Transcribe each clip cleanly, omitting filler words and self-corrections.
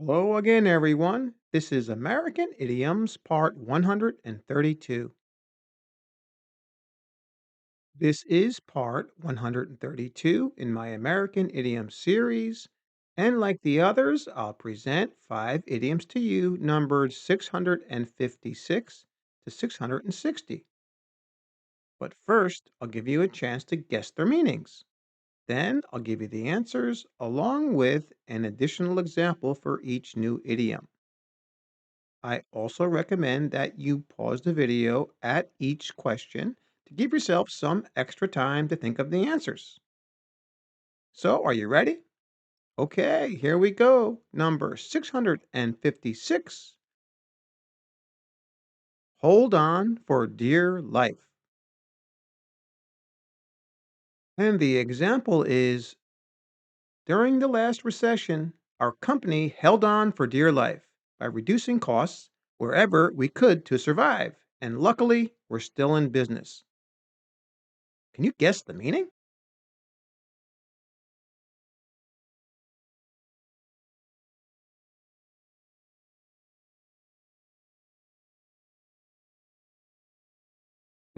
Hello again, everyone. This is American Idioms, part 132. This is part 132 in my American Idioms series. And like the others, I'll present five idioms to you numbered 656 to 660. But first, I'll give you a chance to guess their meanings. Then I'll give you the answers along with an additional example for each new idiom. I also recommend that you pause the video at each question to give yourself some extra time to think of the answers. So, are you ready? Okay, here we go. Number 656. Hold on for dear life. And the example is during the last recession, our company held on for dear life by reducing costs wherever we could to survive. And luckily, we're still in business. Can you guess the meaning?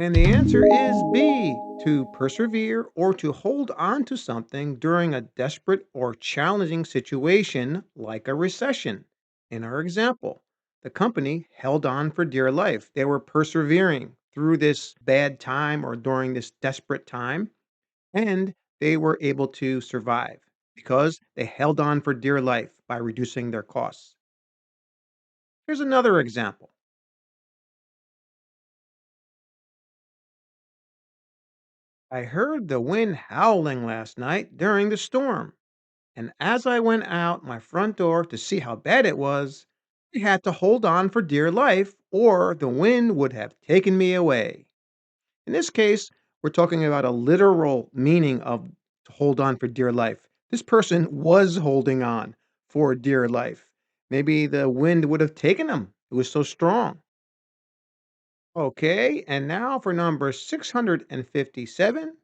And the answer is B, to persevere or to hold on to something during a desperate or challenging situation like a recession. In our example, the company held on for dear life. They were persevering through this bad time or during this desperate time, and they were able to survive because they held on for dear life by reducing their costs. Here's another example. I heard the wind howling last night during the storm. And as I went out my front door to see how bad it was, I had to hold on for dear life, or the wind would have taken me away. In this case, we're talking about a literal meaning of to hold on for dear life. This person was holding on for dear life. Maybe the wind would have taken him. It was so strong. Okay, and now for number 657,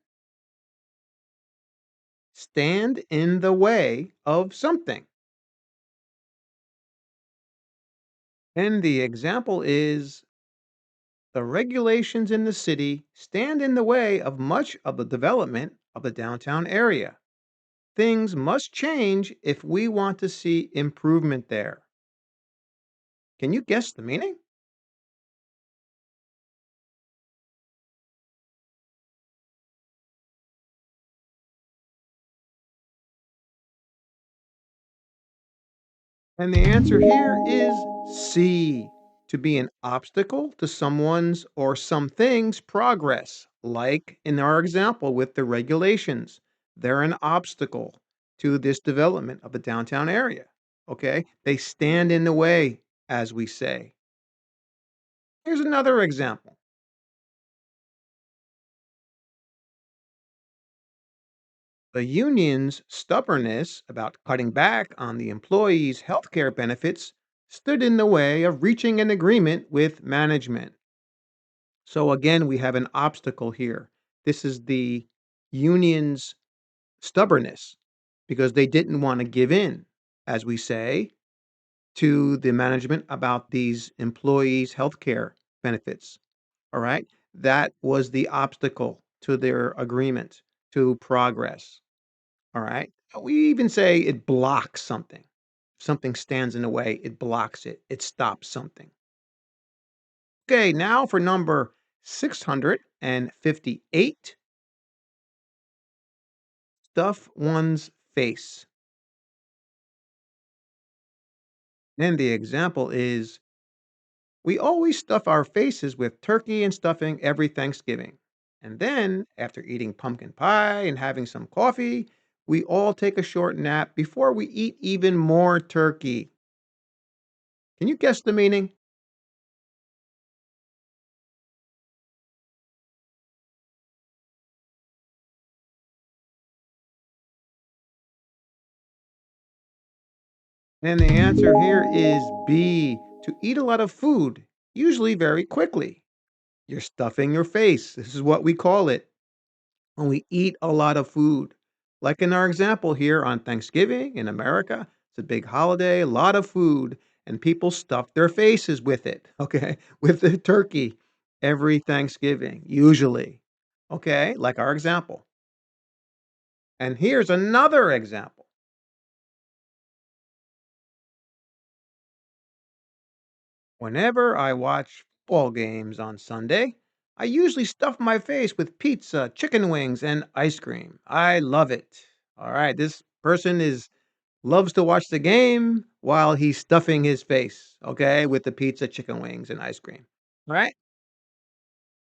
stand in the way of something. And the example is the regulations in the city stand in the way of much of the development of the downtown area. Things must change if we want to see improvement there. Can you guess the meaning? And the answer here is C, to be an obstacle to someone's or something's progress, like in our example with the regulations. They're an obstacle to this development of the downtown area. Okay. They stand in the way, as we say. Here's another example. The union's stubbornness about cutting back on the employees' healthcare benefits stood in the way of reaching an agreement with management. So again, we have an obstacle here. This is the union's stubbornness because they didn't want to give in, as we say, to the management about these employees' healthcare benefits. All right. That was the obstacle to their agreement to progress. All right. We even say it blocks something. If something stands in the way, it blocks it, it stops something. Okay. Now for number 658, stuff one's face. And the example is we always stuff our faces with turkey and stuffing every Thanksgiving. And then, after eating pumpkin pie and having some coffee, we all take a short nap before we eat even more turkey. Can you guess the meaning? And the answer here is B, to eat a lot of food, usually very quickly. You're stuffing your face. This is what we call it when we eat a lot of food. Like in our example here on Thanksgiving in America, It's a big holiday, a lot of food, and people stuff their faces with it, okay, with the turkey every Thanksgiving, usually. Okay, like our example. And here's another example. Whenever I watch football games on Sunday, I usually stuff my face with pizza, chicken wings, and ice cream. I love it. All right, this person is loves to watch the game while he's stuffing his face, okay, with the pizza, chicken wings, and ice cream. All right.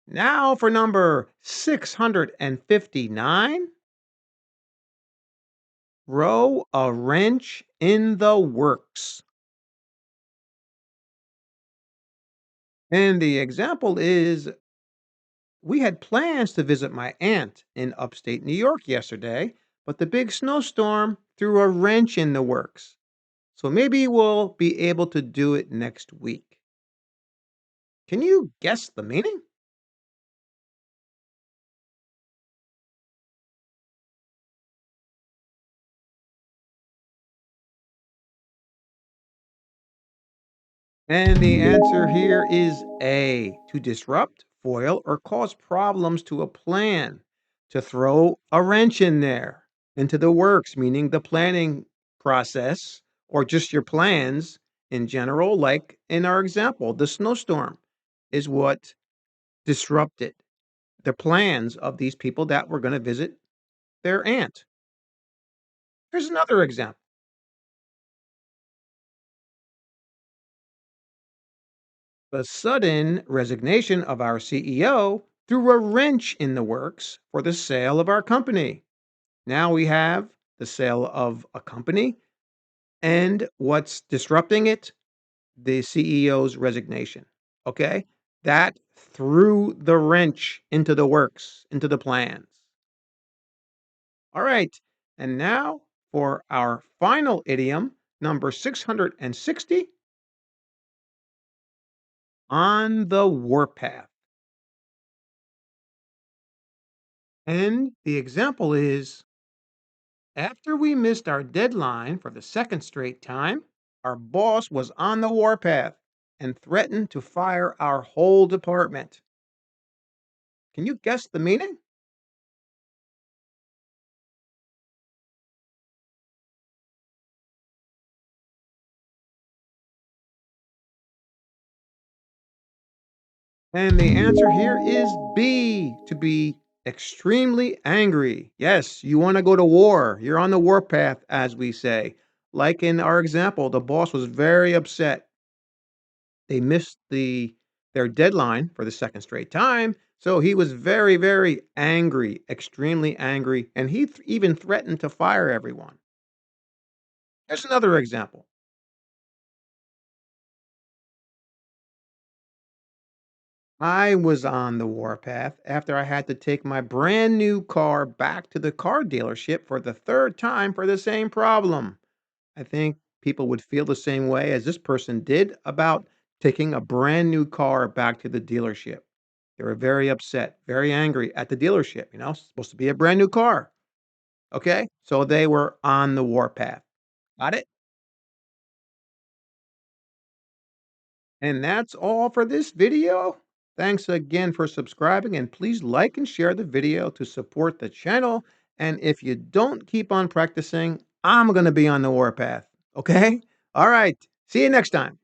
Now for number 659, throw a wrench in the works. And the example is we had plans to visit my aunt in upstate New York yesterday, but the big snowstorm threw a wrench in the works. So maybe we'll be able to do it next week. Can you guess the meaning? And the answer here is A, to disrupt, foil, or cause problems to a plan, to throw a wrench in there into the works, meaning the planning process or just your plans in general, like in our example, the snowstorm is what disrupted the plans of these people that were going to visit their aunt. Here's another example. The sudden resignation of our CEO threw a wrench in the works for the sale of our company. Now we have the sale of a company, and what's disrupting it? The CEO's resignation. Okay? That threw the wrench into the works, into the plans. All right. And now for our final idiom, number 660, on the warpath. And the example is after we missed our deadline for the second straight time, our boss was on the warpath and threatened to fire our whole department. Can you guess the meaning? And the answer here is B, to be extremely angry. Yes, you want to go to war. You're on the warpath, as we say. Like in our example, the boss was very upset. They missed their deadline for the second straight time, so he was very, very angry, extremely angry, and he even threatened to fire everyone. Here's another example. I was on the warpath after I had to take my brand new car back to the car dealership for the third time for the same problem. I think people would feel the same way as this person did about taking a brand new car back to the dealership. They were very upset, very angry at the dealership, it's supposed to be a brand new car. Okay? So they were on the warpath. Got it? And that's all for this video. Thanks again for subscribing and please like and share the video to support the channel. And if you don't keep on practicing, I'm going to be on the warpath. Okay? All right. See you next time.